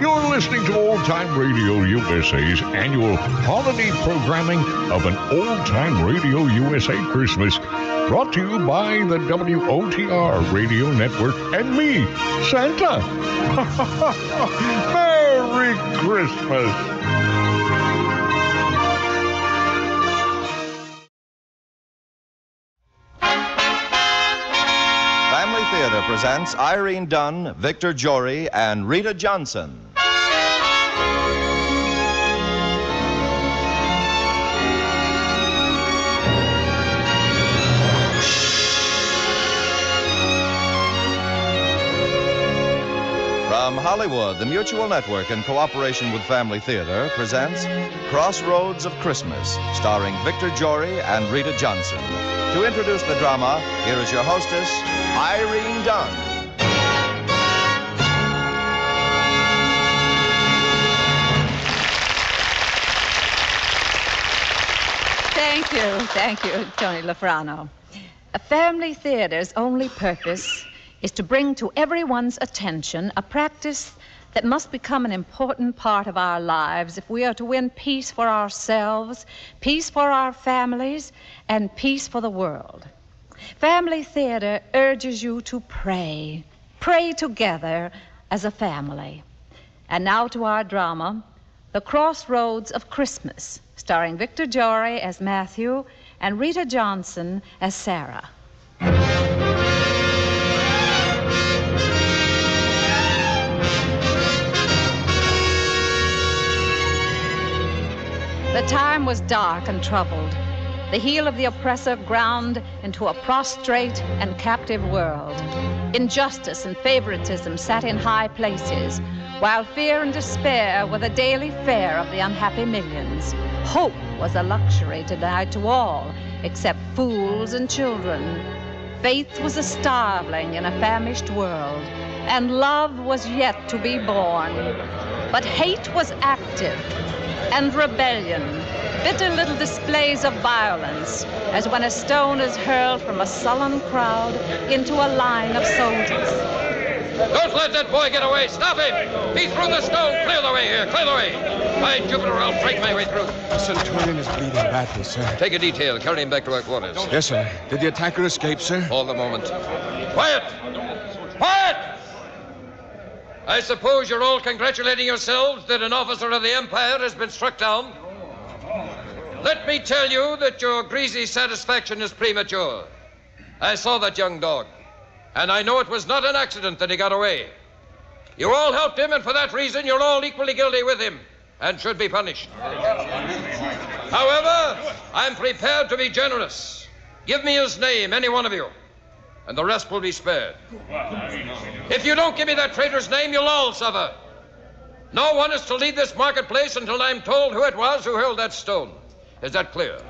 You're listening to Old Time Radio USA's annual holiday programming of an Old Time Radio USA Christmas, brought to you by the WOTR Radio Network and me, Santa. Merry Christmas. Theater presents Irene Dunn, Victor Jory, and Rita Johnson. From Hollywood, the Mutual Network, in cooperation with Family Theater, presents Crossroads of Christmas, starring Victor Jory and Rita Johnson. To introduce the drama, here is your hostess, Irene Dunn. Thank you, Tony Lafrano. A Family Theater's only purpose is to bring to everyone's attention a practice that must become an important part of our lives if we are to win peace for ourselves, peace for our families, and peace for the world. Family Theater urges you to pray. Pray together as a family. And now to our drama, The Crossroads of Christmas, starring Victor Jory as Matthew and Rita Johnson as Sarah. The time was dark and troubled. The heel of the oppressor ground into a prostrate and captive world. Injustice and favoritism sat in high places, while fear and despair were the daily fare of the unhappy millions. Hope was a luxury denied to all, except fools and children. Faith was a starveling in a famished world, and love was yet to be born. But hate was active, and rebellion, bitter little displays of violence, as when a stone is hurled from a sullen crowd into a line of soldiers. Don't let that boy get away. Stop him. He threw the stone. Clear the way here. Clear the way. By Jupiter, I'll fight my way through. The Centurion is bleeding badly, sir. Take a detail. Carry him back to our quarters. Yes, sir. Did the attacker escape, sir? Hold the moment. Quiet! Quiet! I suppose you're all congratulating yourselves that an officer of the Empire has been struck down. Let me tell you that your greasy satisfaction is premature. I saw that young dog, and I know it was not an accident that he got away. You all helped him, and for that reason, you're all equally guilty with him and should be punished. However, I'm prepared to be generous. Give me his name, any one of you, and the rest will be spared. If you don't give me that traitor's name, you'll all suffer. No one is to leave this marketplace until I'm told who it was who hurled that stone. Is that clear?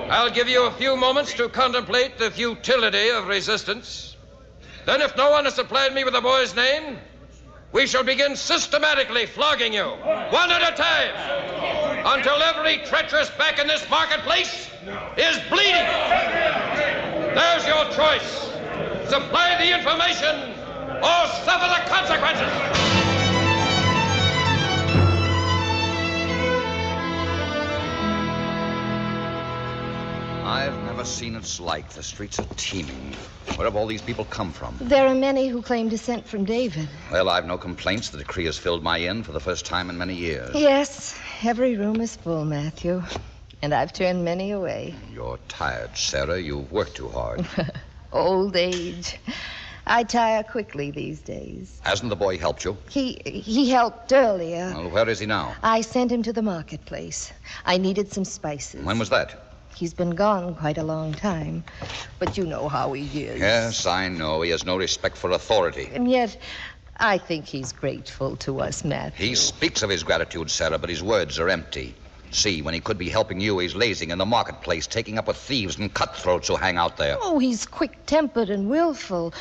I'll give you a few moments to contemplate the futility of resistance. Then, if no one has supplied me with the boy's name, we shall begin systematically flogging you, one at a time, until every treacherous back in this marketplace is bleeding. There's your choice. Supply the information or suffer the consequences. I've never seen its like. The streets are teeming. Where have all these people come from? There are many who claim descent from David. Well, I've no complaints. The decree has filled my inn for the first time in many years. Yes, every room is full, Matthew. And I've turned many away. You're tired, Sarah. You've worked too hard. Old age. I tire quickly these days. Hasn't the boy helped you? He helped earlier. Well, where is he now? I sent him to the marketplace. I needed some spices. When was that? He's been gone quite a long time. But you know how he is. Yes, I know. He has no respect for authority. And yet, I think he's grateful to us, Matthew. He speaks of his gratitude, Sarah, but his words are empty. See, when he could be helping you, he's lazing in the marketplace, taking up with thieves and cutthroats who hang out there. Oh, he's quick-tempered and willful,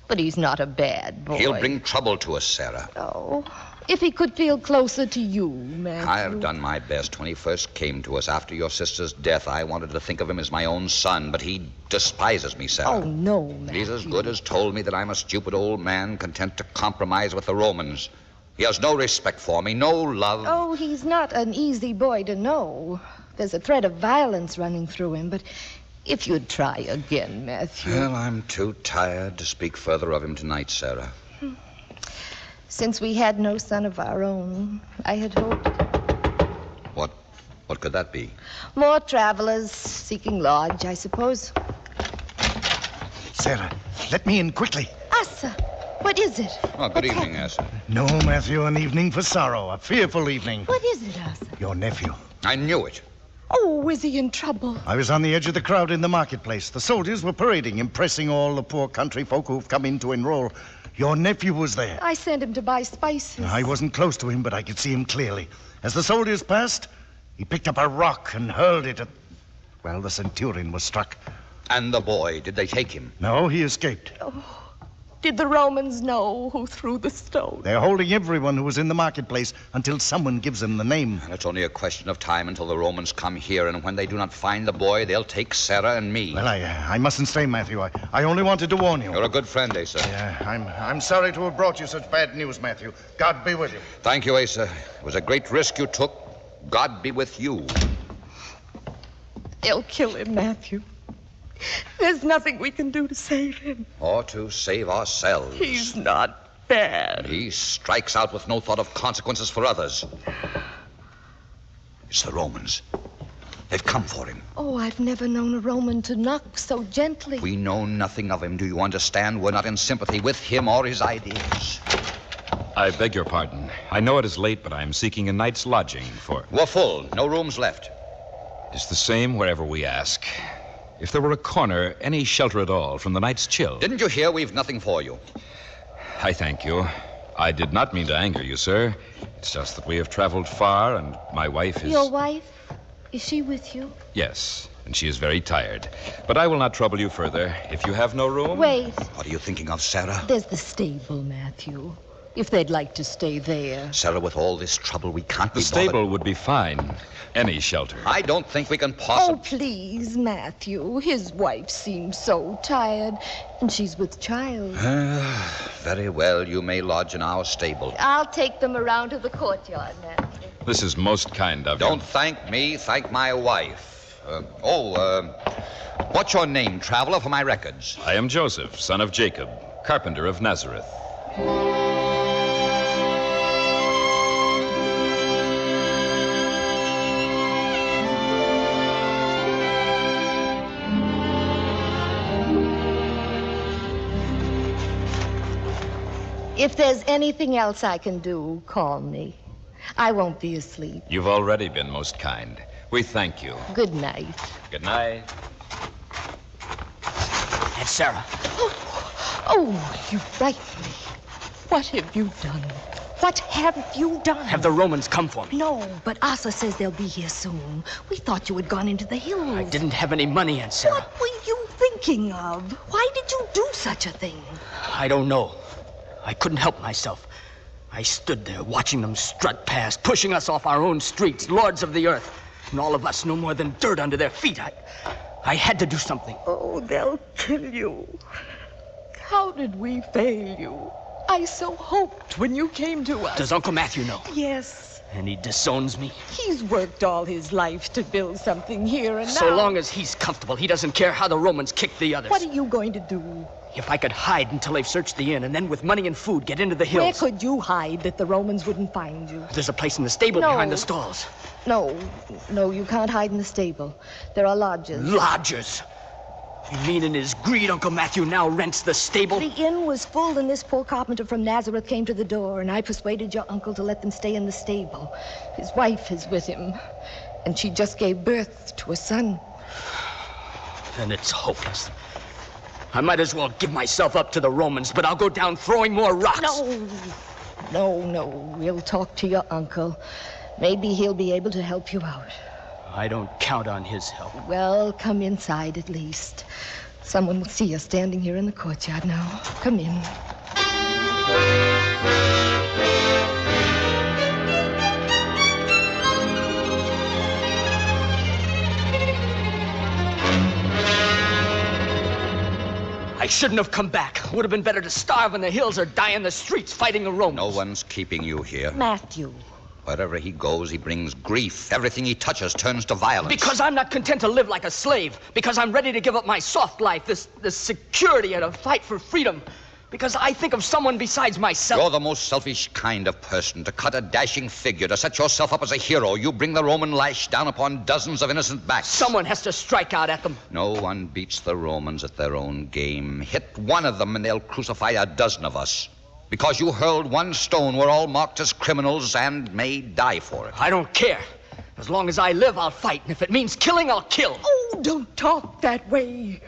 but he's not a bad boy. He'll bring trouble to us, Sarah. Oh, If he could feel closer to you, Matthew. I have done my best. When he first came to us after your sister's death, I wanted to think of him as my own son, but he despises me, Sarah. Oh, no, Matthew. He's as good as told me that I'm a stupid old man content to compromise with the Romans. He has no respect for me, no love. Oh, he's not an easy boy to know. There's a thread of violence running through him, but if you'd try again, Matthew. Well, I'm too tired to speak further of him tonight, Sarah. Since we had no son of our own, I had hoped. What could that be? More travelers seeking lodge, I suppose. Sarah, let me in quickly. Asa, what is it? Oh, good evening, Asa. No, Matthew, an evening for sorrow. A fearful evening. What is it, Asa? Your nephew. I knew it. Oh, is he in trouble? I was on the edge of the crowd in the marketplace. The soldiers were parading, impressing all the poor country folk who've come in to enroll. Your nephew was there. I sent him to buy spices. I wasn't close to him, but I could see him clearly. As the soldiers passed, he picked up a rock and hurled it at... Well, the centurion was struck. And the boy, did they take him? No, he escaped. Did the Romans know who threw the stone? They're holding everyone who was in the marketplace until someone gives them the name. And it's only a question of time until the Romans come here, and when they do not find the boy, they'll take Sarah and me. Well, I mustn't stay, Matthew. I only wanted to warn you. You're a good friend, Asa. Yeah, I'm sorry to have brought you such bad news, Matthew. God be with you. Thank you, Asa. It was a great risk you took. God be with you. They'll kill him, Matthew. There's nothing we can do to save him. Or to save ourselves. He's not bad. He strikes out with no thought of consequences for others. It's the Romans. They've come for him. Oh, I've never known a Roman to knock so gently. We know nothing of him. Do you understand? We're not in sympathy with him or his ideas. I beg your pardon. I know it is late, but I'm seeking a night's lodging for... We're full. No rooms left. It's the same wherever we ask. If there were a corner, any shelter at all from the night's chill. Didn't you hear? We've nothing for you. I thank you. I did not mean to anger you, sir. It's just that we have traveled far, and my wife is... Your wife? Is she with you? Yes, and she is very tired. But I will not trouble you further. If you have no room... Wait. What are you thinking of, Sarah? There's the stable, Matthew. If they'd like to stay there. Sarah, with all this trouble, we can't be The stable would be fine. Any shelter. I don't think we can Oh, possibly... please, Matthew. His wife seems so tired, and she's with child. Very well, you may lodge in our stable. I'll take them around to the courtyard, Matthew. This is most kind of you. Don't thank me, thank my wife. What's your name, traveler, for my records? I am Joseph, son of Jacob, carpenter of Nazareth. If there's anything else I can do, call me. I won't be asleep. You've already been most kind. We thank you. Good night. Good night. Aunt Sarah. Oh, you frightened me. What have you done? What have you done? Have the Romans come for me? No, but Asa says they'll be here soon. We thought you had gone into the hills. I didn't have any money, Aunt Sarah. What were you thinking of? Why did you do such a thing? I don't know. I couldn't help myself. I stood there watching them strut past, pushing us off our own streets, lords of the earth, and all of us no more than dirt under their feet. I had to do something. Oh, they'll kill you. How did we fail you? I so hoped when you came to us. Does Uncle Matthew know? Yes. And he disowns me? He's worked all his life to build something here, and So now... long as he's comfortable, he doesn't care how the Romans kick the others. What are you going to do? If I could hide until they've searched the inn, and then with money and food get into the hills. Where could you hide that the Romans wouldn't find you? There's a place in the stable behind the stalls. No, you can't hide in the stable. There are lodges. Lodgers? You mean in his greed, Uncle Matthew now rents the stable? The inn was full, and this poor carpenter from Nazareth came to the door, and I persuaded your uncle to let them stay in the stable. His wife is with him, and she just gave birth to a son. Then it's hopeless. I might as well give myself up to the Romans, but I'll go down throwing more rocks. No. We'll talk to your uncle. Maybe he'll be able to help you out. I don't count on his help. Well, come inside at least. Someone will see us standing here in the courtyard now. Come in. I shouldn't have come back. Would have been better to starve in the hills or die in the streets fighting the Romans. No one's keeping you here. Matthew. Wherever he goes, he brings grief. Everything he touches turns to violence. Because I'm not content to live like a slave. Because I'm ready to give up my soft life, this security, and to fight for freedom. Because I think of someone besides myself. You're the most selfish kind of person. To cut a dashing figure, to set yourself up as a hero, you bring the Roman lash down upon dozens of innocent backs. Someone has to strike out at them. No one beats the Romans at their own game. Hit one of them and they'll crucify a dozen of us. Because you hurled one stone, we're all marked as criminals and may die for it. I don't care. As long as I live, I'll fight. And if it means killing, I'll kill. Oh, don't talk that way.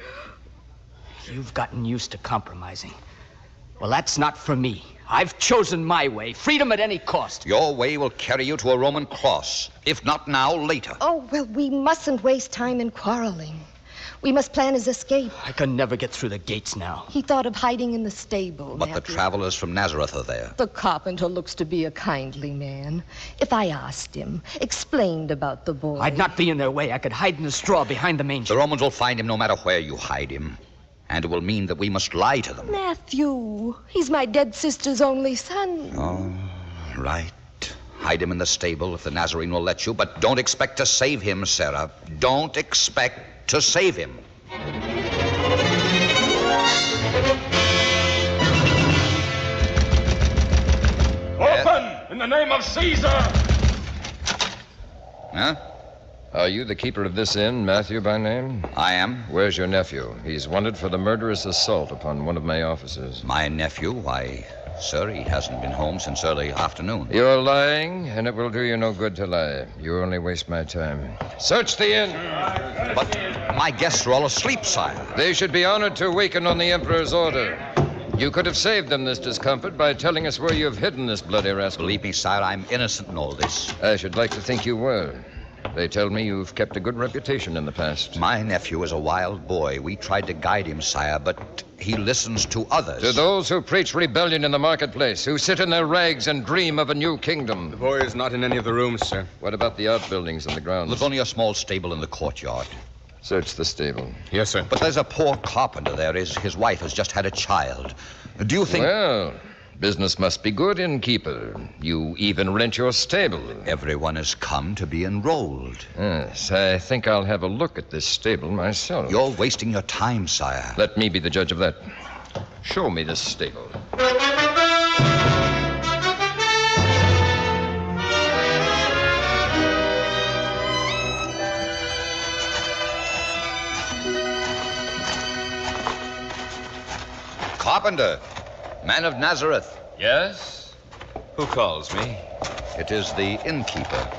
You've gotten used to compromising. Well, that's not for me. I've chosen my way. Freedom at any cost. Your way will carry you to a Roman cross. If not now, later. Oh, well, we mustn't waste time in quarreling. We must plan his escape. I can never get through the gates now. He thought of hiding in the stable. But the Matthew. travelers from Nazareth are there. The carpenter looks to be a kindly man. If I asked him, explained about the boy... I'd not be in their way. I could hide in the straw behind the manger. The Romans will find him no matter where you hide him. And it will mean that we must lie to them. Matthew, he's my dead sister's only son. Oh, right. Hide him in the stable if the Nazarene will let you, but don't expect to save him, Sarah. Don't expect to save him. Open! In the name of Caesar! Huh? Are you the keeper of this inn, Matthew by name? I am. Where's your nephew? He's wanted for the murderous assault upon one of my officers. My nephew? Why, sir, he hasn't been home since early afternoon. You're lying, and it will do you no good to lie. You only waste my time. Search the inn. But my guests are all asleep, sire. They should be honored to awaken on the Emperor's order. You could have saved them this discomfort by telling us where you've hidden this bloody rascal. Believe me, sire, I'm innocent in all this. I should like to think you were. They tell me you've kept a good reputation in the past. My nephew is a wild boy. We tried to guide him, sire, but he listens to others. To those who preach rebellion in the marketplace, who sit in their rags and dream of a new kingdom. The boy is not in any of the rooms, sir. What about the outbuildings and the grounds? There's only a small stable in the courtyard. Search the stable. Yes, sir. But there's a poor carpenter there. His wife has just had a child. Do you think... Well, business must be good, innkeeper. You even rent your stable. Everyone has come to be enrolled. Yes, I think I'll have a look at this stable myself. You're wasting your time, sire. Let me be the judge of that. Show me this stable. Carpenter, man of Nazareth. Yes? Who calls me? It is the innkeeper.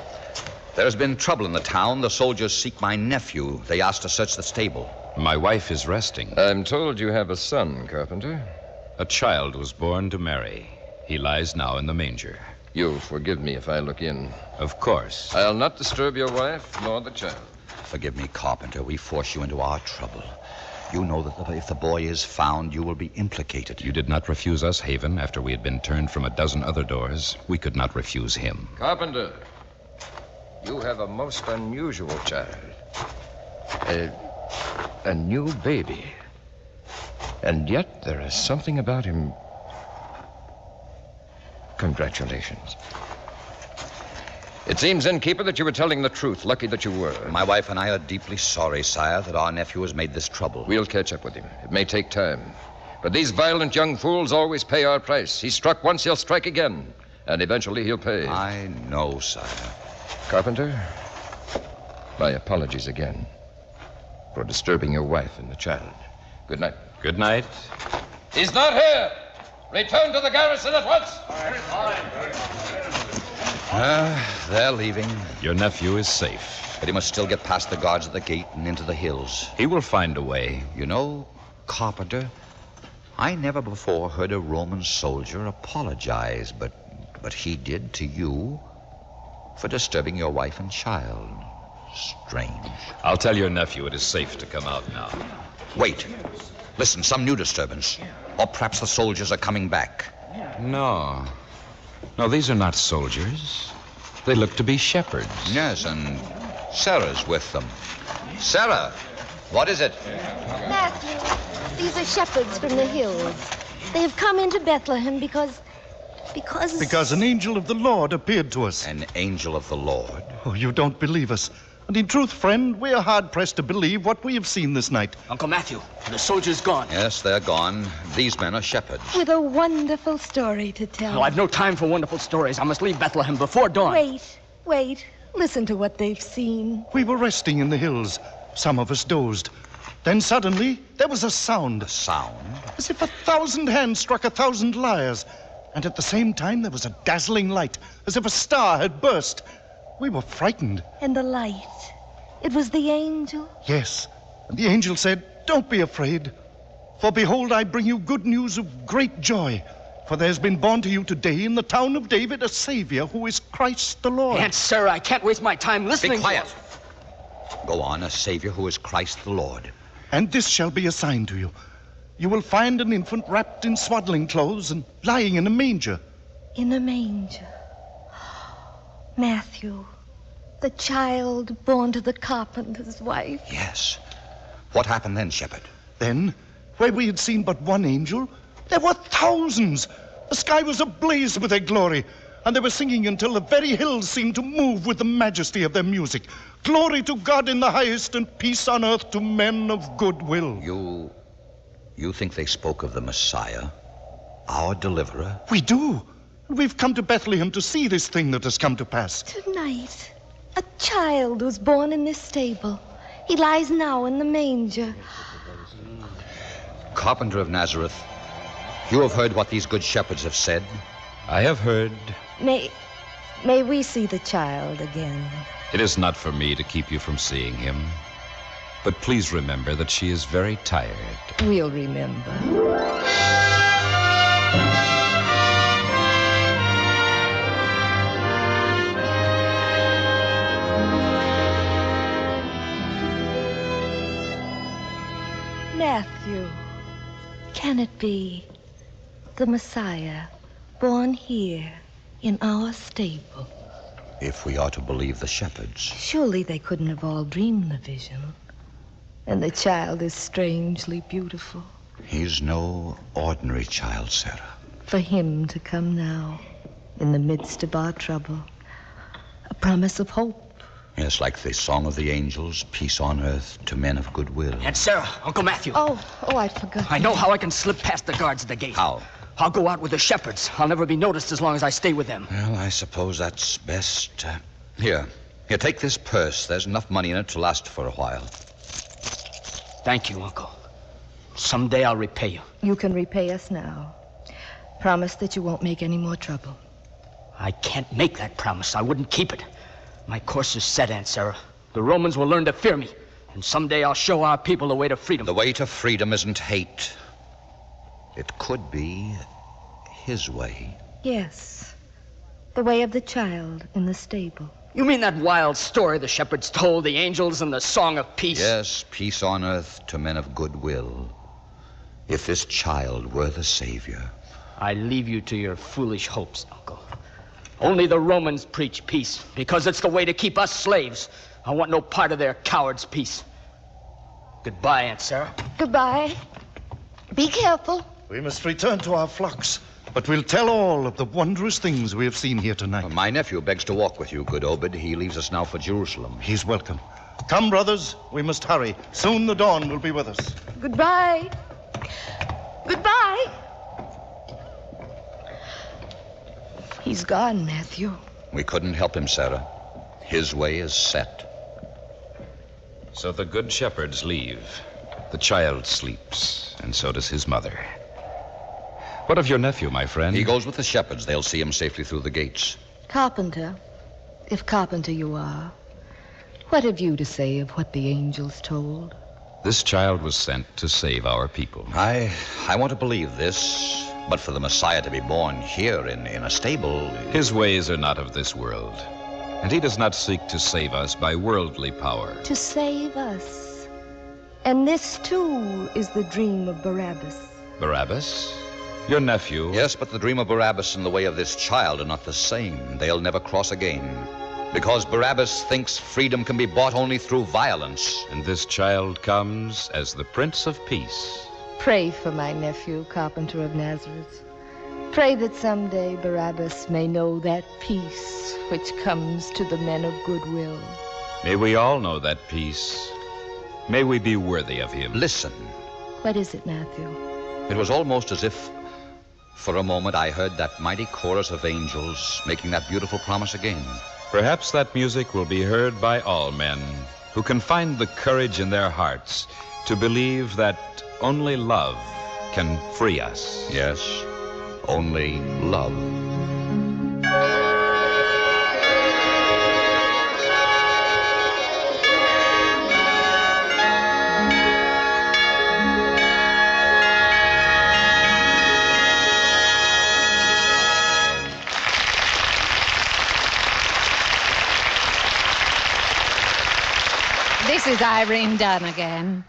There's been trouble in the town. The soldiers seek my nephew. They asked to search the stable. My wife is resting. I'm told you have a son, Carpenter. A child was born to Mary. He lies now in the manger. You'll forgive me if I look in. Of course. I'll not disturb your wife nor the child. Forgive me, Carpenter. We force you into our trouble. You know that if the boy is found, you will be implicated. You did not refuse us haven after we had been turned from a dozen other doors. We could not refuse him. Carpenter, you have a most unusual child. A new baby. And yet there is something about him. Congratulations. It seems, innkeeper, that you were telling the truth. Lucky that you were. My wife and I are deeply sorry, sire, that our nephew has made this trouble. We'll catch up with him. It may take time. But these violent young fools always pay our price. He struck once, he'll strike again. And eventually he'll pay. I know, sire. Carpenter, my apologies again for disturbing your wife and the child. Good night. Good night. He's not here. Return to the garrison at once. They're leaving. Your nephew is safe. But he must still get past the guards at the gate and into the hills. He will find a way. You know, Carpenter, I never before heard a Roman soldier apologize, but he did to you for disturbing your wife and child. Strange. I'll tell your nephew it is safe to come out now. Wait. Listen, some new disturbance. Or perhaps the soldiers are coming back. No. No, these are not soldiers. They look to be shepherds. Yes, and Sarah's with them. Sarah, what is it? Matthew, These are shepherds from the hills. They have come into Bethlehem because... Because an angel of the Lord appeared to us. An angel of the Lord? Oh, you don't believe us. And in truth, friend, we are hard-pressed to believe what we have seen this night. Uncle Matthew, the soldier's gone. Yes, they're gone. These men are shepherds. With a wonderful story to tell. No, I've no time for wonderful stories. I must leave Bethlehem before dawn. Wait. Listen to what they've seen. We were resting in the hills. Some of us dozed. Then suddenly, there was a sound. A sound? As if 1,000 hands struck 1,000 lyres. And at the same time, there was a dazzling light, as if a star had burst. We were frightened. And the light. It was the angel? Yes. And the angel said, "Don't be afraid. For behold, I bring you good news of great joy. For there has been born to you today in the town of David a Savior who is Christ the Lord." Aunt Sarah, I can't waste my time listening. Be quiet. Go on, a Savior who is Christ the Lord. "And this shall be a sign to you. You will find an infant wrapped in swaddling clothes and lying in a manger." In a manger. Matthew, the child born to the carpenter's wife. Yes. What happened then, shepherd? Then, where we had seen but one angel, there were thousands. The sky was ablaze with their glory, and they were singing until the very hills seemed to move with the majesty of their music. "Glory to God in the highest, and peace on earth to men of good will." You think they spoke of the Messiah, our deliverer? We do. We've come to Bethlehem to see this thing that has come to pass. Tonight, a child was born in this stable. He lies now in the manger. Carpenter of Nazareth, you have heard what these good shepherds have said. I have heard. May we see the child again? It is not for me to keep you from seeing him. But please remember that she is very tired. We'll remember. Matthew, can it be the Messiah born here in our stable? If we are to believe the shepherds. Surely they couldn't have all dreamed the vision. And the child is strangely beautiful. He's no ordinary child, Sarah. For him to come now, in the midst of our trouble, a promise of hope. Yes, like the song of the angels, peace on earth to men of good will. Aunt Sarah, Uncle Matthew. Oh, I forgot. I know how I can slip past the guards at the gate. How? I'll go out with the shepherds. I'll never be noticed as long as I stay with them. Well, I suppose that's best. Here, take this purse. There's enough money in it to last for a while. Thank you, Uncle. Someday I'll repay you. You can repay us now. Promise that you won't make any more trouble. I can't make that promise. I wouldn't keep it. My course is set, Aunt Sarah. The Romans will learn to fear me, and someday I'll show our people the way to freedom. The way to freedom isn't hate. It could be his way. Yes. The way of the child in the stable. You mean that wild story the shepherds told, the angels and the song of peace? Yes, peace on earth to men of good will. If this child were the Savior. I leave you to your foolish hopes, Uncle. Only the Romans preach peace, because it's the way to keep us slaves. I want no part of their cowards' peace. Goodbye, Aunt Sarah. Goodbye. Be careful. We must return to our flocks, but we'll tell all of the wondrous things we have seen here tonight. My nephew begs to walk with you, good Obed. He leaves us now for Jerusalem. He's welcome. Come, brothers, we must hurry. Soon the dawn will be with us. Goodbye. Goodbye. He's gone, Matthew. We couldn't help him, Sarah. His way is set. So the good shepherds leave. The child sleeps, and so does his mother. What of your nephew, my friend? He goes with the shepherds. They'll see him safely through the gates. Carpenter, if carpenter you are, what have you to say of what the angels told? This child was sent to save our people. I want to believe this, but for the Messiah to be born here in a stable... His ways are not of this world, and he does not seek to save us by worldly power. To save us. And this, too, is the dream of Barabbas. Barabbas? Your nephew? Yes, but the dream of Barabbas and the way of this child are not the same. They'll never cross again. Because Barabbas thinks freedom can be bought only through violence. And this child comes as the Prince of Peace. Pray for my nephew, Carpenter of Nazareth. Pray that someday Barabbas may know that peace which comes to the men of goodwill. May we all know that peace. May we be worthy of him. Listen. What is it, Matthew? It was almost as if, for a moment, I heard that mighty chorus of angels making that beautiful promise again. Perhaps that music will be heard by all men who can find the courage in their hearts to believe that only love can free us. Yes, only love. This is Irene Dunn again.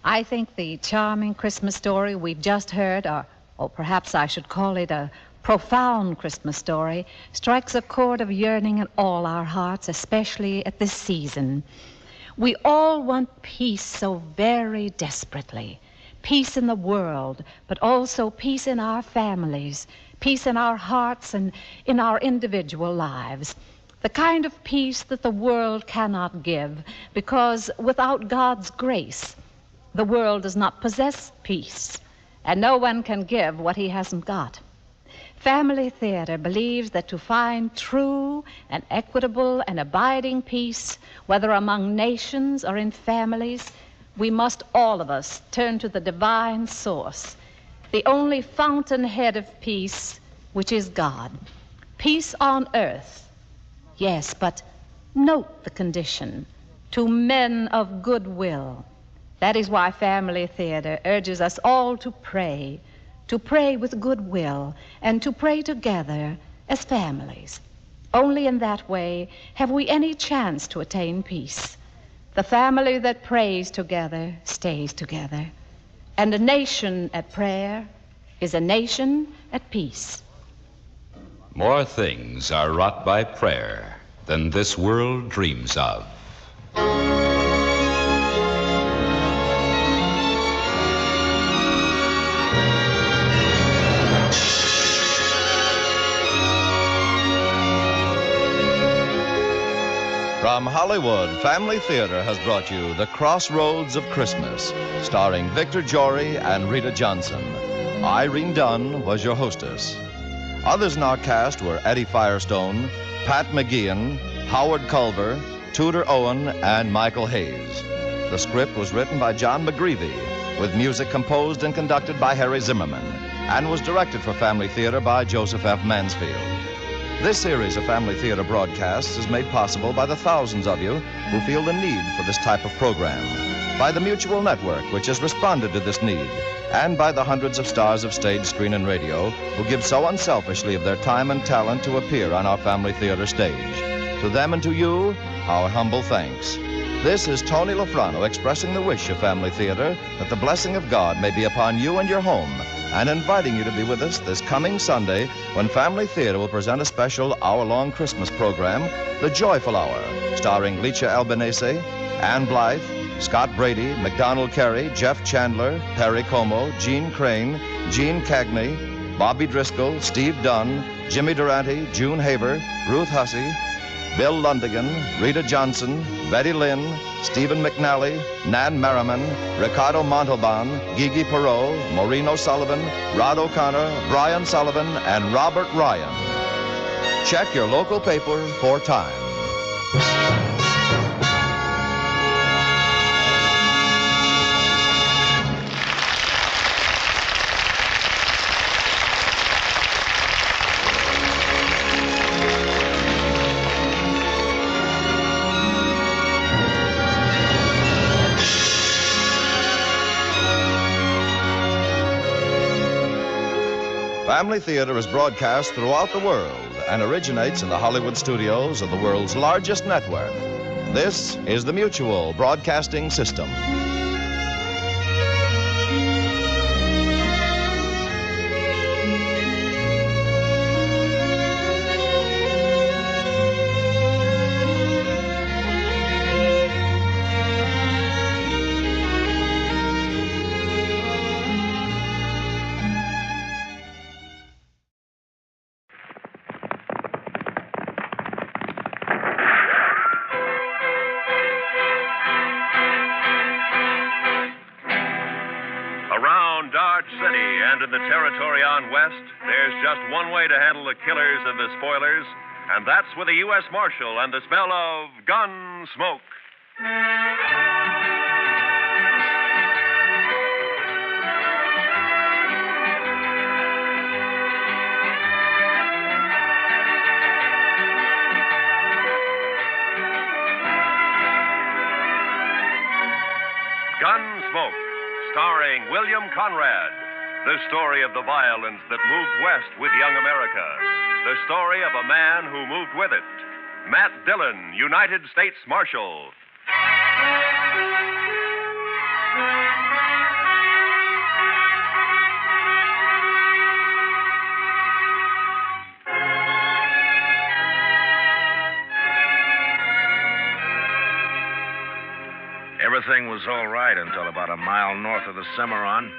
I think the charming Christmas story we've just heard, or perhaps I should call it a profound Christmas story, strikes a chord of yearning in all our hearts, especially at this season. We all want peace so very desperately. Peace in the world, but also peace in our families, peace in our hearts and in our individual lives. The kind of peace that the world cannot give, because without God's grace, the world does not possess peace, and no one can give what he hasn't got. Family Theater believes that to find true and equitable and abiding peace, whether among nations or in families, we must all of us turn to the divine source, the only fountainhead of peace, which is God. Peace on earth. Yes, but note the condition: to men of goodwill. That is why Family Theater urges us all to pray with goodwill, and to pray together as families. Only in that way have we any chance to attain peace. The family that prays together stays together, and a nation at prayer is a nation at peace. More things are wrought by prayer than this world dreams of. From Hollywood, Family Theater has brought you The Crossroads of Christmas, starring Victor Jory and Rita Johnson. Irene Dunn was your hostess. Others in our cast were Eddie Firestone, Pat McGeehan, Howard Culver, Tudor Owen, and Michael Hayes. The script was written by John McGreevy, with music composed and conducted by Harry Zimmerman, and was directed for Family Theater by Joseph F. Mansfield. This series of Family Theater broadcasts is made possible by the thousands of you who feel the need for this type of program, by the Mutual Network, which has responded to this need, and by the hundreds of stars of stage, screen, and radio who give so unselfishly of their time and talent to appear on our Family Theater stage. To them and to you, our humble thanks. This is Tony LaFrano expressing the wish of Family Theater that the blessing of God may be upon you and your home, and inviting you to be with us this coming Sunday when Family Theater will present a special hour-long Christmas program, The Joyful Hour, starring Lecha Albanese, Ann Blythe, Scott Brady, McDonald Carey, Jeff Chandler, Perry Como, Gene Crane, Gene Cagney, Bobby Driscoll, Steve Dunn, Jimmy Durante, June Haber, Ruth Hussey, Bill Lundigan, Rita Johnson, Betty Lynn, Stephen McNally, Nan Merriman, Ricardo Montalban, Gigi Perot, Maureen O'Sullivan, Rod O'Connor, Brian Sullivan, and Robert Ryan. Check your local paper for time. Family Theater is broadcast throughout the world and originates in the Hollywood studios of the world's largest network. This is the Mutual Broadcasting System. and in the territory on west, there's just one way to handle the killers and the spoilers, and that's with a U.S. Marshal and the smell of Gunsmoke. Gunsmoke, starring William Conrad. The story of the violence that moved west with young America. The story of a man who moved with it. Matt Dillon, United States Marshal. Everything was all right until about a mile north of the Cimarron.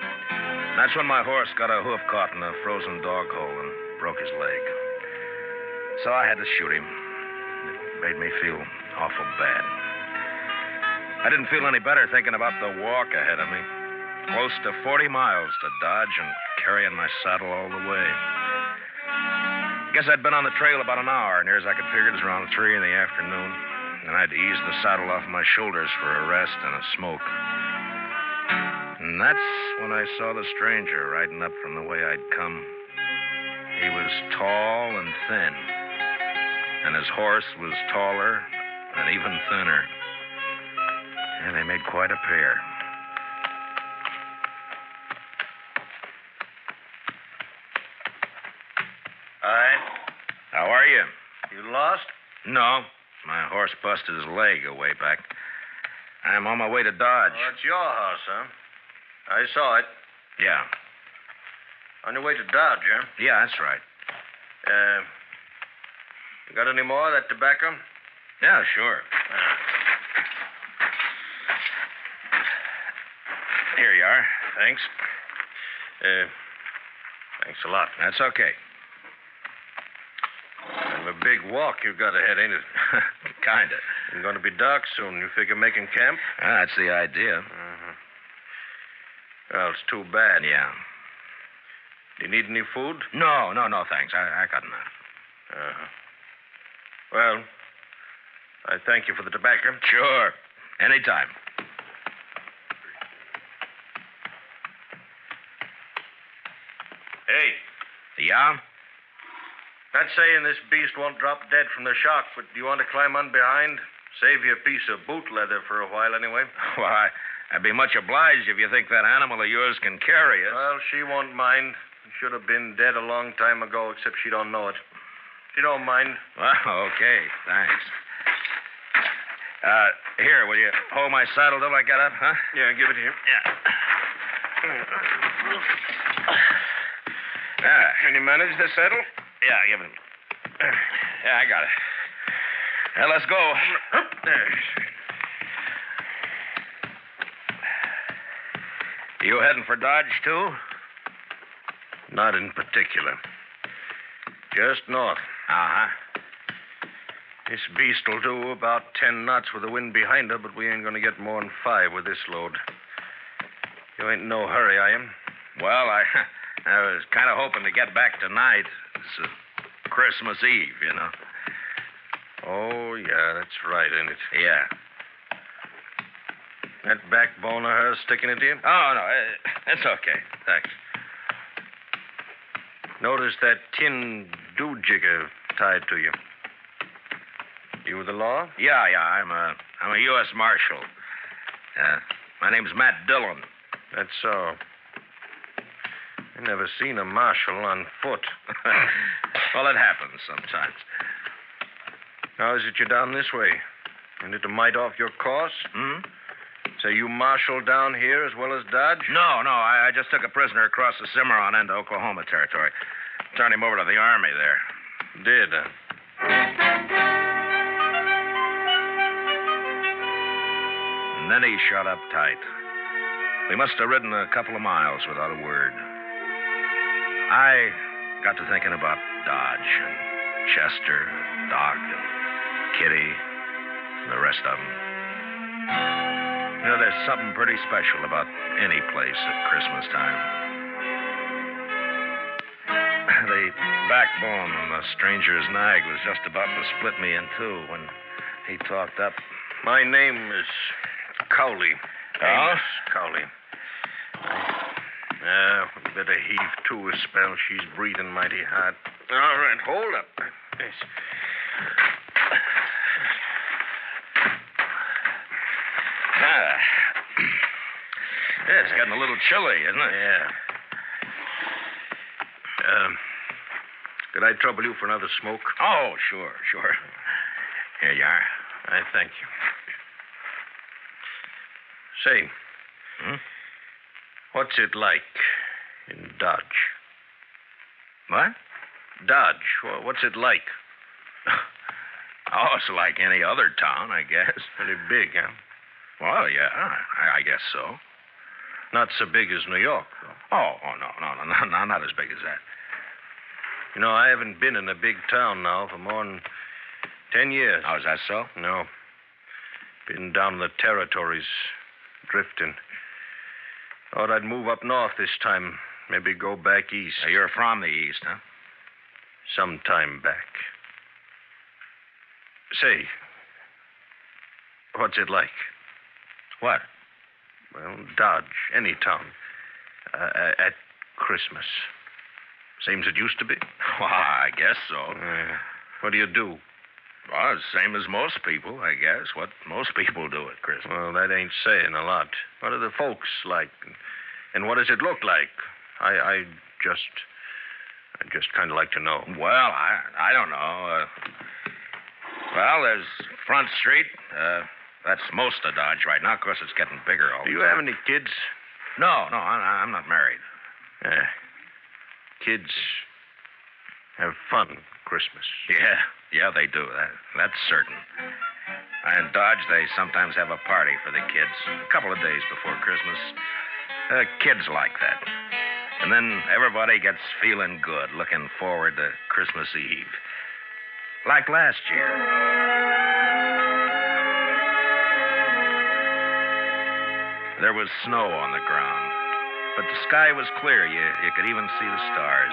That's when my horse got a hoof caught in a frozen dog hole and broke his leg. So I had to shoot him. It made me feel awful bad. I didn't feel any better thinking about the walk ahead of me. Close to 40 miles to Dodge and carrying my saddle all the way. Guess I'd been on the trail about an hour. Near as I could figure, it was around 3 in the afternoon. And I'd ease the saddle off my shoulders for a rest and a smoke. And that's when I saw the stranger riding up from the way I'd come. He was tall and thin, and his horse was taller and even thinner. And they made quite a pair. Hi. How are you? You lost? No. My horse busted his leg a way back. I'm on my way to Dodge. Oh, it's your house, huh? I saw it. Yeah. On your way to Dodge, huh? Yeah, that's right. You got any more of that tobacco? Yeah, sure. Here you are. Thanks. Thanks a lot. That's okay. Kind of a big walk you've got ahead, ain't it? Kinda. It's going to be dark soon. You figure making camp? That's the idea. Uh-huh. Well, it's too bad. Yeah. Do you need any food? No, thanks. I got enough. Uh-huh. Well, I thank you for the tobacco. Sure. Anytime. Hey. Yeah? Not saying this beast won't drop dead from the shock, but do you want to climb on behind? Save you a piece of boot leather for a while, anyway. Why, I'd be much obliged if you think that animal of yours can carry us. Well, she won't mind. Should have been dead a long time ago, except she don't know it. If you don't mind. Well, okay. Thanks. Here, will you hold my saddle till I get up, huh? Yeah, give it here. Yeah. Can you manage the saddle? Yeah, give it. Yeah, I got it. Now, let's go. There. You heading for Dodge, too? Not in particular. Just north. Uh-huh. This beast'll do about 10 knots with the wind behind her, but we ain't gonna get more than 5 with this load. You ain't in no hurry, are you? Well, I was kind of hoping to get back tonight. It's Christmas Eve, you know. Oh, yeah, that's right, ain't it? Yeah. That backbone of hers sticking it to you? Oh, no, it's okay. Thanks. Notice that tin do-jigger tied to you. You with the law? Yeah, I'm a U.S. Marshal. My name's Matt Dillon. That's so. I never seen a marshal on foot. Well, it happens sometimes. How is it you're down this way? Ain't it a mite off your course? Hmm? So you marshal down here as well as Dodge? No, I just took a prisoner across the Cimarron into Oklahoma territory. Turned him over to the Army there. Did, huh? And then he shut up tight. We must have ridden a couple of miles without a word. I got to thinking about Dodge and Chester, and Doc, and Kitty, and the rest of them. You know, there's something pretty special about any place at Christmas time. backbone on the stranger's nag was just about to split me in two when he talked up. My name is Cowley. Amos Cowley. We better heave to a spell. She's breathing mighty hard. All right, hold up. Yes. Yeah, it's getting a little chilly, isn't it? Yeah. Could I trouble you for another smoke? Oh, sure. Here you are. I thank you. Say, what's it like in Dodge? What? Dodge. What's it like? Oh, it's like any other town, I guess. Pretty big, huh? Well, yeah, I guess so. Not so big as New York, though. Oh, no, not as big as that. You know, I haven't been in a big town now for more than 10 years. Oh, is that so? No. Been down in the territories, drifting. Thought I'd move up north this time. Maybe go back east. So you're from the east, huh? Some time back. Say, what's it like? What? Well, Dodge, any town. At Christmas. Same as it used to be? Well, I guess so. What do you do? Well, same as most people, I guess. What most people do at Christmas. Well, that ain't saying a lot. What are the folks like? And what does it look like? I just kind of like to know. Well, I don't know. Well, there's Front Street. That's most of Dodge right now. Of course, it's getting bigger all the time. Do you have any kids? No, I'm not married. Kids have fun Christmas. Yeah, they do. That's certain. In Dodge, they sometimes have a party for the kids a couple of days before Christmas. Kids like that. And then everybody gets feeling good, looking forward to Christmas Eve. Like last year. There was snow on the ground, but the sky was clear. You could even see the stars.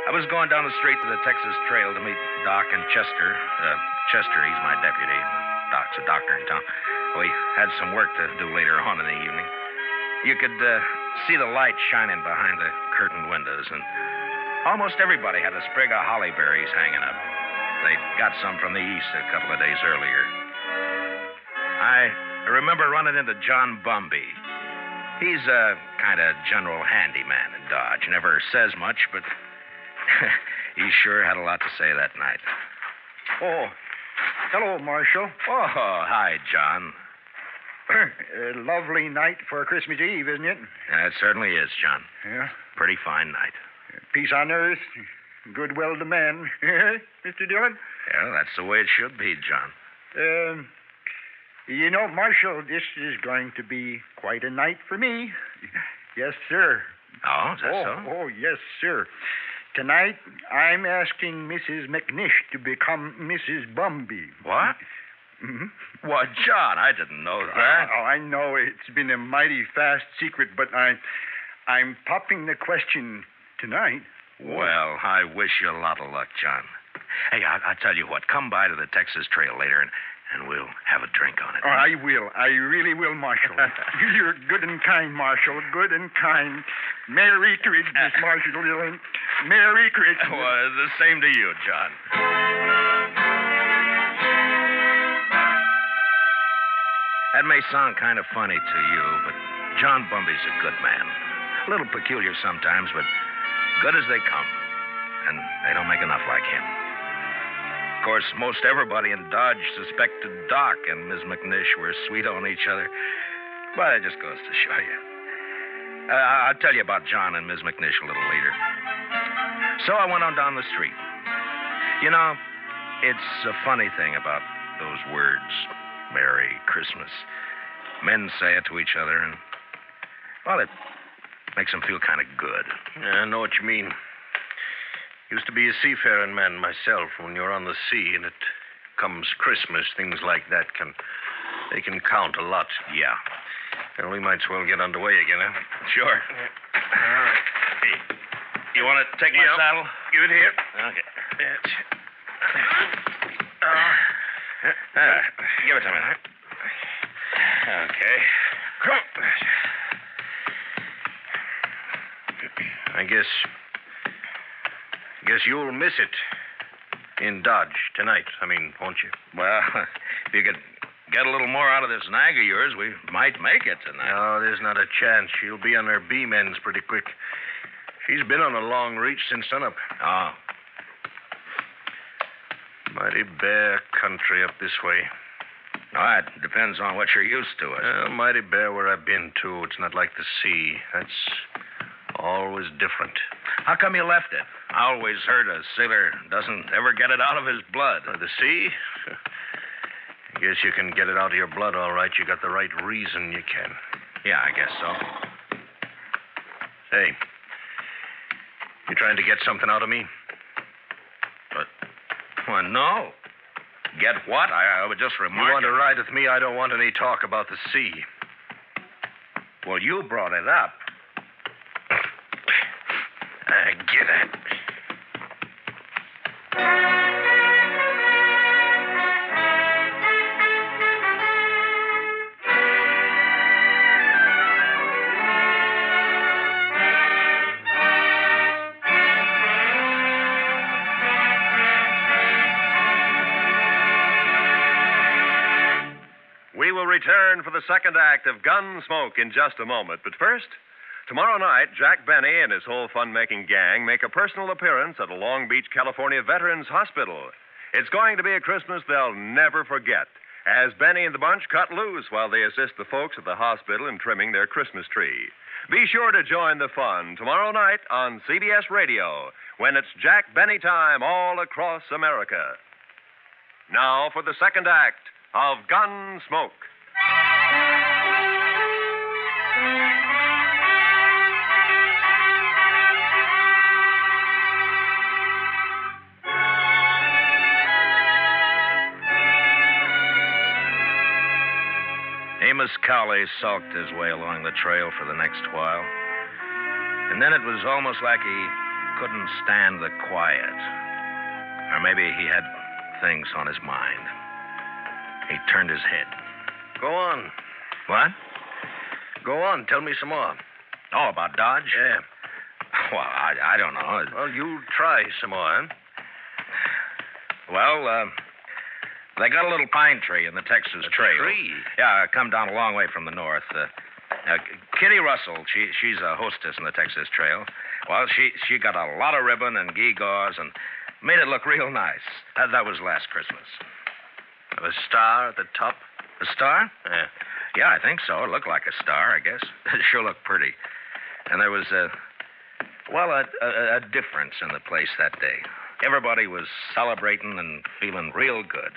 I was going down the street to the Texas Trail to meet Doc and Chester. Chester, he's my deputy. Doc's a doctor in town. We had some work to do later on in the evening. You could see the light shining behind the curtained windows, and almost everybody had a sprig of holly berries hanging up. They got some from the east a couple of days earlier. I remember running into John Bumby. He's a kind of general handyman in Dodge. Never says much, but he sure had a lot to say that night. Oh, hello, Marshal. Oh, hi, John. A lovely night for Christmas Eve, isn't it? It certainly is, John. Yeah. Pretty fine night. Peace on earth, goodwill to men. Mr. Dillon? Yeah, that's the way it should be, John. You know, Marshal, this is going to be quite a night for me. Yes, sir. Oh, is that so? Oh, yes, sir. Tonight, I'm asking Mrs. McNish to become Mrs. Bumby. What? Mm-hmm. Well, John, I didn't know that. Oh, I know it's been a mighty fast secret, but I'm popping the question tonight. Well, I wish you a lot of luck, John. Hey, I'll tell you what. Come by to the Texas Trail later, and we'll have a drink on it. Oh, I will. I really will, Marshal. You're good and kind, Marshal. Good and kind. Merry Christmas, Marshal Dillon. Merry Christmas. Well, the same to you, John. That may sound kind of funny to you, but John Bumby's a good man. A little peculiar sometimes, but good as they come. And they don't make enough like him. Of course, most everybody in Dodge suspected Doc and Ms. McNish were sweet on each other. But it just goes to show you. I'll tell you about John and Ms. McNish a little later. So I went on down the street. You know, it's a funny thing about those words, Merry Christmas. Men say it to each other, and, well, it makes them feel kind of good. Yeah, I know what you mean. Used to be a seafaring man myself. When you're on the sea and it comes Christmas, things like that can count a lot. Yeah. Well, we might as well get underway again, huh? Sure. Hey, You want to take my saddle? Give it here. Okay. Give it to me. Okay. Come on. I guess you'll miss it in Dodge tonight. Won't you? Well, if you could get a little more out of this nag of yours, we might make it tonight. No, there's not a chance. She'll be on her beam ends pretty quick. She's been on a long reach since sunup. Oh. Mighty bare country up this way. All right, depends on what you're used to. Well, mighty bare where I've been, too. It's not like the sea. That's always different. How come you left it? I always heard a sailor doesn't ever get it out of his blood. The sea? Guess you can get it out of your blood, all right. You got the right reason you can. Yeah, I guess so. Hey, you trying to get something out of me? Well, no. Get what? I would just remark. You want to ride with me? I don't want any talk about the sea. Well, you brought it up. Get it. We will return for the second act of Gunsmoke in just a moment. But first, tomorrow night, Jack Benny and his whole fun-making gang make a personal appearance at a Long Beach, California Veterans Hospital. It's going to be a Christmas they'll never forget, as Benny and the bunch cut loose while they assist the folks at the hospital in trimming their Christmas tree. Be sure to join the fun tomorrow night on CBS Radio, when it's Jack Benny time all across America. Now for the second act of Gunsmoke. Amos Cowley sulked his way along the trail for the next while. And then it was almost like he couldn't stand the quiet. Or maybe he had things on his mind. He turned his head. Go on. What? Go on. Tell me some more. Oh, about Dodge? Yeah. Well, I don't know. Well, you try some more, huh? Well, they got a little pine tree in the Texas Trail. Tree? Yeah, come down a long way from the north. Kitty Russell, she's a hostess in the Texas Trail. Well, she got a lot of ribbon and gewgaws and made it look real nice. That was last Christmas. A star at the top? A star? Yeah. Yeah, I think so. It looked like a star, I guess. It sure looked pretty. And there was a difference in the place that day. Everybody was celebrating and feeling real good.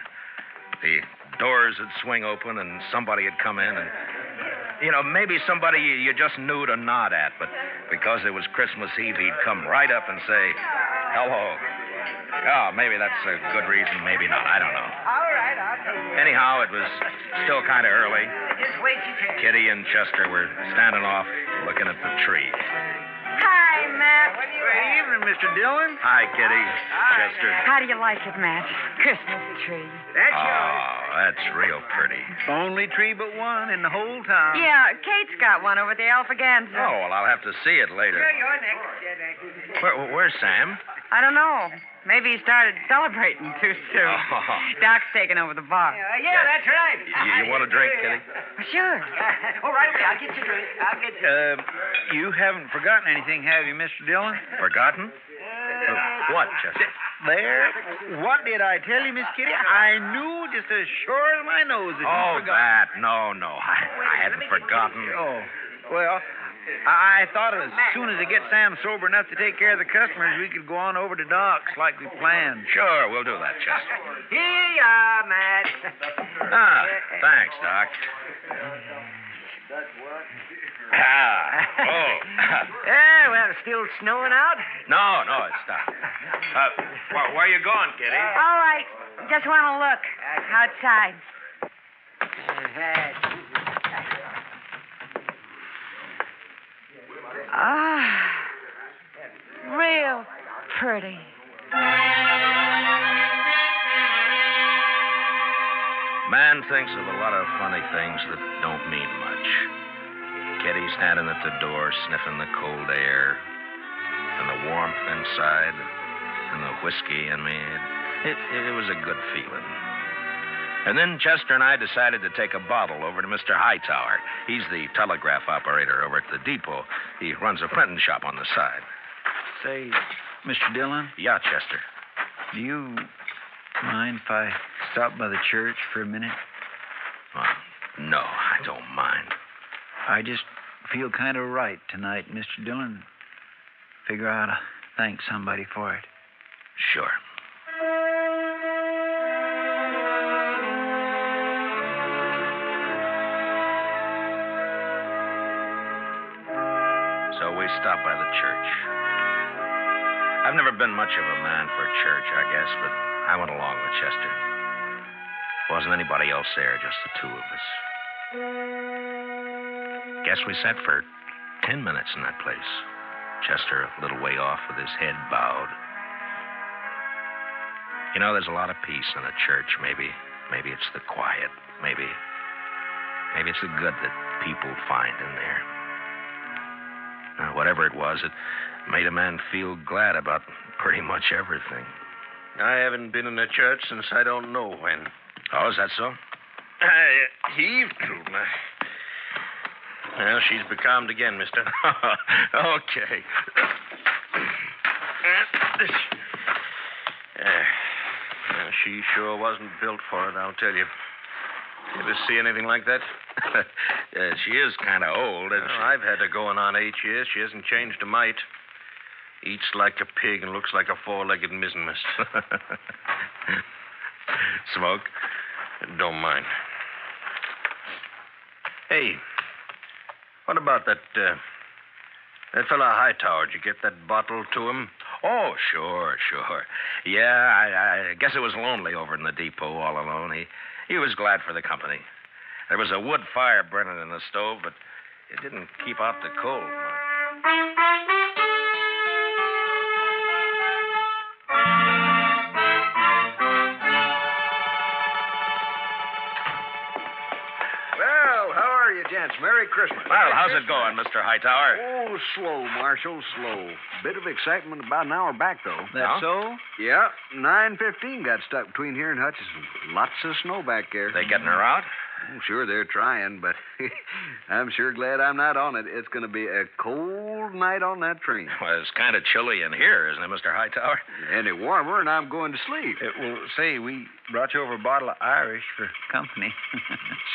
The doors would swing open and somebody had come in and, maybe somebody you just knew to nod at, but because it was Christmas Eve, he'd come right up and say, hello. Oh, maybe that's a good reason, maybe not. I don't know. All right, I'll take it. Anyhow, it was still kind of early. Just wait your turn. Kitty and Chester were standing off looking at the tree. Hi, Matt. Good evening, Mr. Dillon. Hi, Kitty. Chester. How do you like it, Matt? Christmas tree. That's Oh, that's real pretty. only tree but one in the whole town. Yeah, Kate's got one over at the Alphaganza. Oh, well, I'll have to see it later. you're next. Where's Sam? I don't know. Maybe he started celebrating too soon. Oh. Doc's taking over the bar. Yeah, that's right. You want a drink, Kitty? Sure. All right, I'll get you a drink. I'll get you. You haven't forgotten anything, have you, Mr. Dillon? Forgotten? What, Chester? There. What did I tell you, Miss Kitty? I knew just as sure as my nose that Oh, you forgot. that. No. I hadn't forgotten. Oh, well, I thought as soon as I get Sam sober enough to take care of the customers, we could go on over to Doc's like we planned. Sure, we'll do that, Chester. Here you are, Matt. Thanks, Doc. Well, it's still snowing out? No, it stopped. Where you going, Kitty? All right. Just want to look outside. Real pretty. Man thinks of a lot of funny things that don't mean much. Kitty standing at the door, sniffing the cold air, and the warmth inside, and the whiskey in me. It was a good feeling. And then Chester and I decided to take a bottle over to Mr. Hightower. He's the telegraph operator over at the depot. He runs a printing shop on the side. Say, Mr. Dillon? Yeah, Chester. Do you mind if I stop by the church for a minute? No, I don't mind. I just feel kind of right tonight, Mr. Dillon. Figure I ought to thank somebody for it. Sure. So we stopped by the church. I've never been much of a man for church, I guess, but I went along with Chester. Wasn't anybody else there, just the two of us. Guess we sat for 10 minutes in that place. Chester a little way off with his head bowed. You know, there's a lot of peace in a church. Maybe it's the quiet. Maybe it's the good that people find in there. Whatever it was, it made a man feel glad about pretty much everything. I haven't been in a church since I don't know when. Oh, is that so? Heave to me. Well, she's becalmed again, mister. Okay. She sure wasn't built for it, I'll tell you. You ever see anything like that? She is kind of old, isn't she? I've had her going on 8 years. She hasn't changed a mite. Eats like a pig and looks like a four-legged mizzenmast. Smoke? Don't mind. Hey, what about that fellow Hightower? Did you get that bottle to him? Oh, sure. Yeah, I guess it was lonely over in the depot all alone. He was glad for the company. There was a wood fire burning in the stove, but it didn't keep out the cold much. Well, how are you, gents? Merry Christmas. Well, how's it going, Mr. Hightower? Oh, slow, Marshal, slow. Bit of excitement about an hour back, though. That so? Yeah, 9:15 got stuck between here and Hutchison. Lots of snow back there. They getting her out? Oh, sure, they're trying, but I'm sure glad I'm not on it. It's going to be a cold night on that train. Well, it's kind of chilly in here, isn't it, Mr. Hightower? Any warmer, and I'm going to sleep. Well, say, we brought you over a bottle of Irish for company.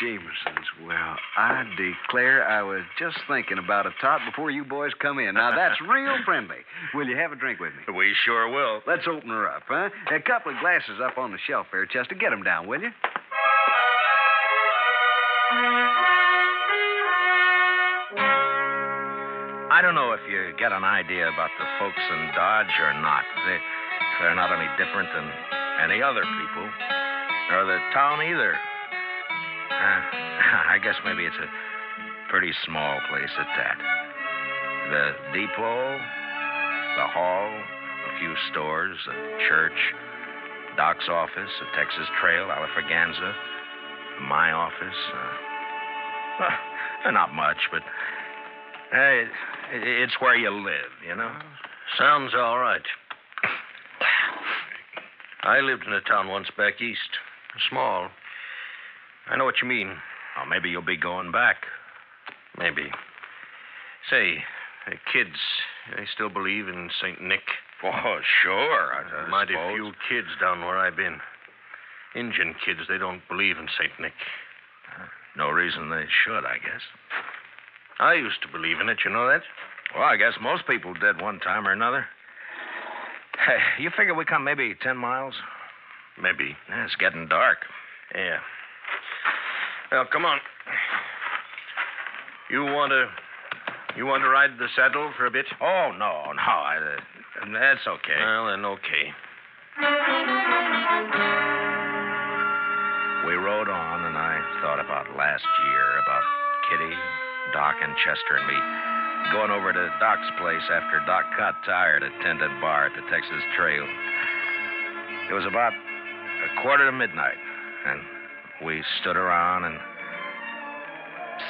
Jameson's. Well, I declare I was just thinking about a tot before you boys come in. Now, that's real friendly. Will you have a drink with me? We sure will. Let's open her up, huh? A couple of glasses up on the shelf there, Chester. Get them down, will you? I don't know if you get an idea about the folks in Dodge or not. They're not any different than any other people, or the town either. I guess maybe it's a pretty small place at that. The depot, the hall, a few stores, a church, Doc's office, a Texas Trail, Alafraganza, my office. Not much, but it's where you live, you know? Sounds all right. I lived in a town once back east. Small. I know what you mean. Well, maybe you'll be going back. Maybe. Say, the kids, they still believe in St. Nick? Oh, sure. I Mighty suppose. few kids down where I've been. Injun kids, they don't believe in St. Nick. No reason they should, I guess. I used to believe in it, you know that? Well, I guess most people did one time or another. Hey, you figure we come maybe 10 miles? Maybe. Yeah, it's getting dark. Yeah. Well, come on. You want to ride the saddle for a bit? Oh, no. That's okay. Well, then, okay. We rode on, and I thought about last year, about Kitty, Doc and Chester and me, going over to Doc's place after Doc got tired at Tendon Bar at the Texas Trail. It was about 1:45, and we stood around and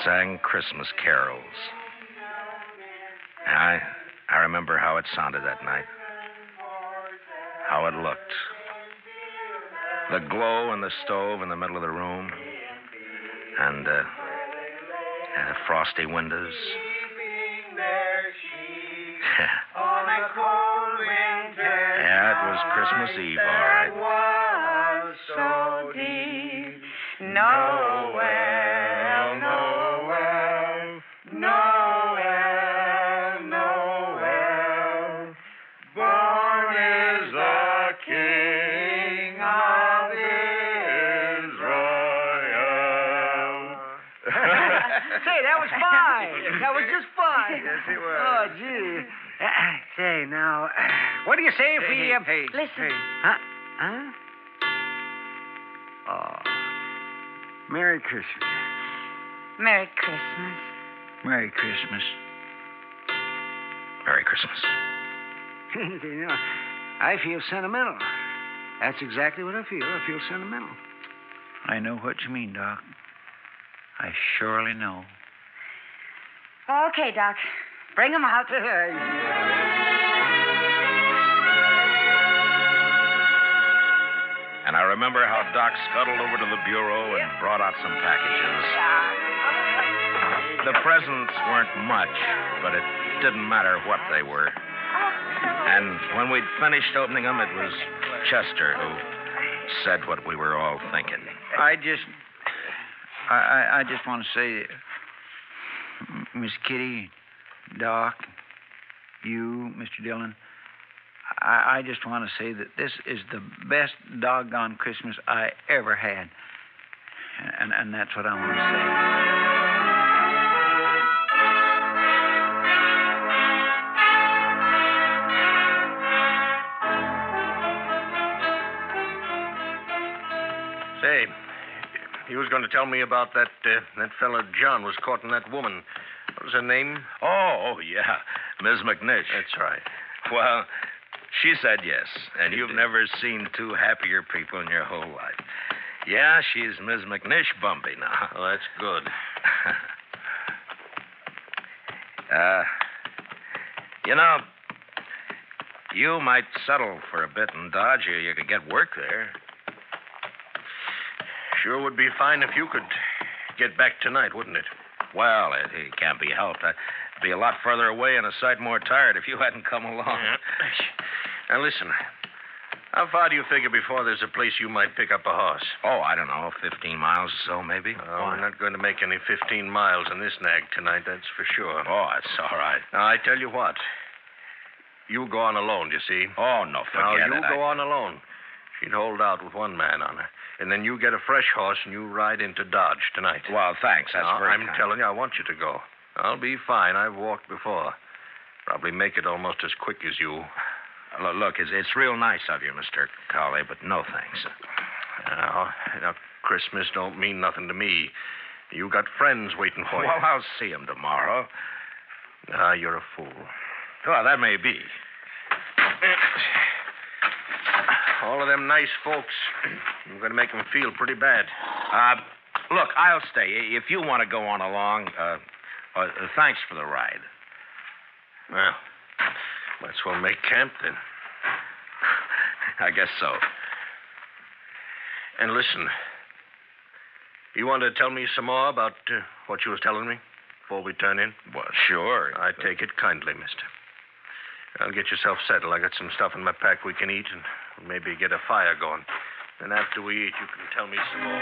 sang Christmas carols. And I remember how it sounded that night, how it looked. The glow in the stove in the middle of the room, and the frosty windows. Yeah, it was Christmas Eve, all right. Was so deep. Noel, Noel, Noel, Noel. Born is the King of Israel. Say, that was fine. That was just fine. Yes, it was. Oh, gee. Say, now, what do you say if we... Listen. Huh? Huh? Oh. Merry Christmas. Merry Christmas. Merry Christmas. Merry Christmas. You know, I feel sentimental. That's exactly what I feel. I feel sentimental. I know what you mean, Doc. I surely know. Okay, Doc. Bring him out. And I remember how Doc scuttled over to the bureau and brought out some packages. The presents weren't much, but it didn't matter what they were. And when we'd finished opening them, it was Chester who said what we were all thinking. I just want to say, Miss Kitty, Doc, you, Mr. Dillon, I just want to say that this is the best doggone Christmas I ever had. And that's what I want to say. Say, he was going to tell me about that fella John was courting that woman. What was her name? Oh, yeah, Ms. McNish. That's right. Well, she said yes, and you've never seen two happier people in your whole life. Yeah, she's Ms. McNish Bumpy now. Well, that's good. You know, you might settle for a bit in Dodge, or you could get work there. Sure would be fine if you could get back tonight, wouldn't it? Well, it can't be helped. I'd be a lot further away and a sight more tired if you hadn't come along. Yeah. Now, listen. How far do you figure before there's a place you might pick up a horse? Oh, I don't know, 15 miles or so, maybe. We're not going to make any 15 miles in this nag tonight, that's for sure. Oh, that's all right. Now, I tell you what. You go on alone, you see. Oh, no, forget it. Now, you go on alone. She'd hold out with one man on her. And then you get a fresh horse and you ride into Dodge tonight. Well, thanks. That's very I'm kind. telling you, I want you to go. I'll be fine. I've walked before. Probably make it almost as quick as you. Look, it's real nice of you, Mr. Cowley, but no thanks. Now, Christmas don't mean nothing to me. You got friends waiting for you. Well, I'll see them tomorrow. You're a fool. Well, that may be. All of them nice folks. I'm going to make them feel pretty bad. Look, I'll stay. If you want to go on along, thanks for the ride. Well, might as well make camp then. I guess so. And listen, you want to tell me some more about what you was telling me before we turn in? Well, sure. I take it kindly, mister. I'll get yourself settled. I got some stuff in my pack we can eat and maybe get a fire going. And after we eat, you can tell me some more.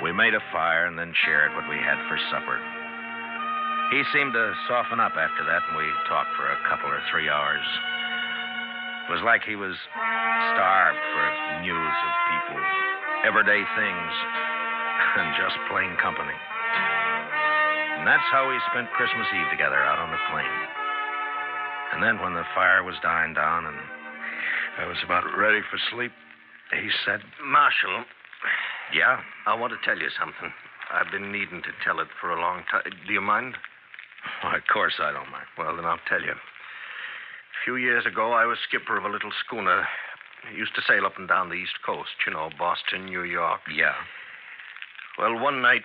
We made a fire and then shared what we had for supper. He seemed to soften up after that, and we talked for a couple or 3 hours. It was like he was starved for news of people, everyday things, and just plain company. And that's how we spent Christmas Eve together out on the plain. And then when the fire was dying down and I was about ready for sleep, he said, Marshal, Yeah? I want to tell you something. I've been needing to tell it for a long time. Do you mind? Why, of course I don't mind. Well, then I'll tell you. A few years ago, I was skipper of a little schooner. It used to sail up and down the East Coast, you know, Boston, New York. Yeah. Well, one night,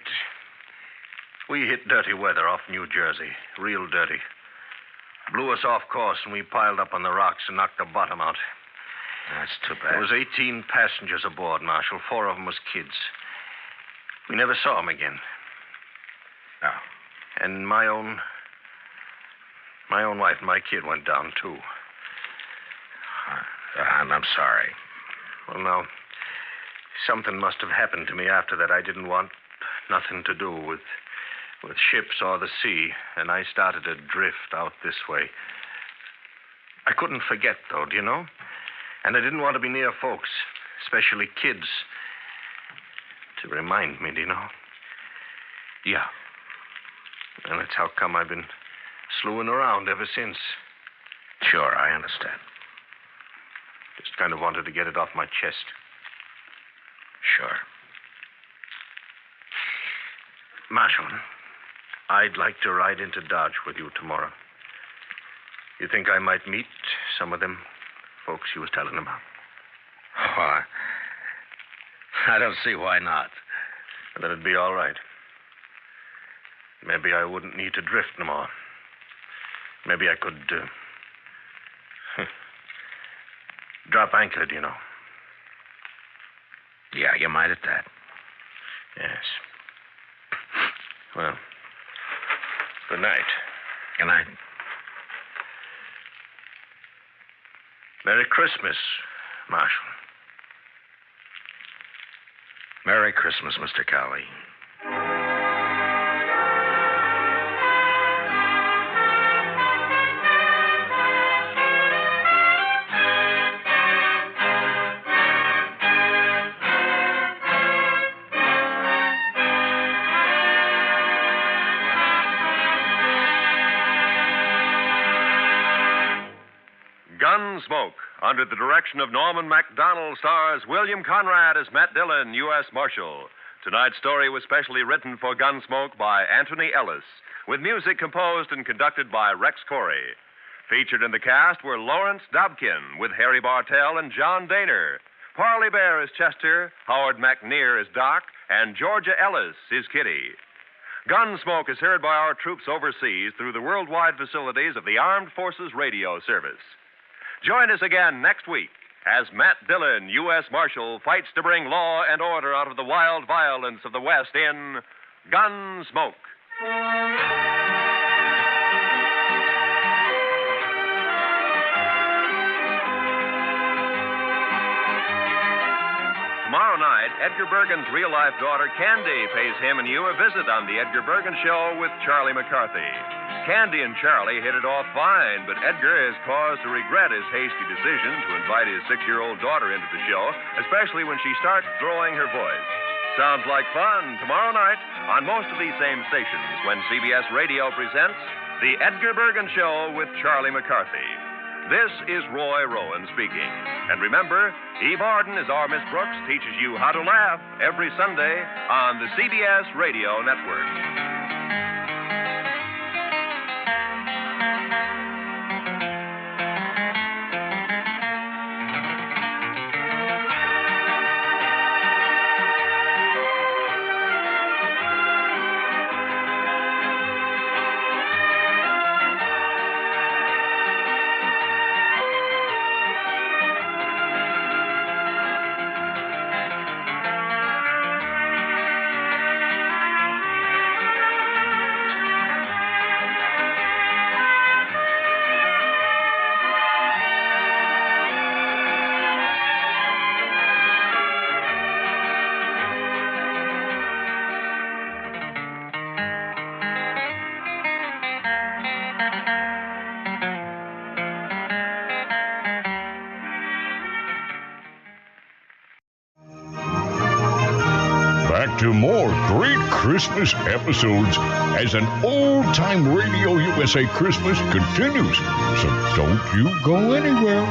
we hit dirty weather off New Jersey. Real dirty. Blew us off course, and we piled up on the rocks and knocked the bottom out. That's too bad. There was 18 passengers aboard, Marshal. 4 of them was kids. We never saw them again. No. And my own wife and my kid went down, too. I'm sorry. Well, now, something must have happened to me after that. I didn't want nothing to do with ships or the sea, and I started to drift out this way. I couldn't forget, though, do you know? And I didn't want to be near folks, especially kids, to remind me, do you know? Yeah. And that's how come I've been slewing around ever since. Sure, I understand. Just kind of wanted to get it off my chest. Sure. Marshal, I'd like to ride into Dodge with you tomorrow. You think I might meet some of them folks you was telling about? Oh, I don't see why not. Then it'd be all right. Maybe I wouldn't need to drift no more. Maybe I could, drop anchor, do you know? Yeah, you might at that. Yes. Well, good night. Good night. Merry Christmas, Marshal. Merry Christmas, Mr. Cowley. Gunsmoke, under the direction of Norman MacDonald, stars William Conrad as Matt Dillon, U.S. Marshal. Tonight's story was specially written for Gunsmoke by Anthony Ellis, with music composed and conducted by Rex Corey. Featured in the cast were Lawrence Dobkin, with Harry Bartell and John Daner. Parley Bear as Chester, Howard McNear as Doc, and Georgia Ellis is Kitty. Gunsmoke is heard by our troops overseas through the worldwide facilities of the Armed Forces Radio Service. Join us again next week as Matt Dillon, U.S. Marshal, fights to bring law and order out of the wild violence of the West in Gunsmoke. Tomorrow night, Edgar Bergen's real-life daughter, Candy, pays him and you a visit on The Edgar Bergen Show with Charlie McCarthy. Candy and Charlie hit it off fine, but Edgar has cause to regret his hasty decision to invite his 6-year-old daughter into the show, especially when she starts throwing her voice. Sounds like fun tomorrow night on most of these same stations when CBS Radio presents The Edgar Bergen Show with Charlie McCarthy. This is Roy Rowan speaking. And remember, Eve Arden, as our Miss Brooks, teaches you how to laugh every Sunday on the CBS Radio Network. To more great Christmas episodes as an old-time Radio USA Christmas continues. So don't you go anywhere.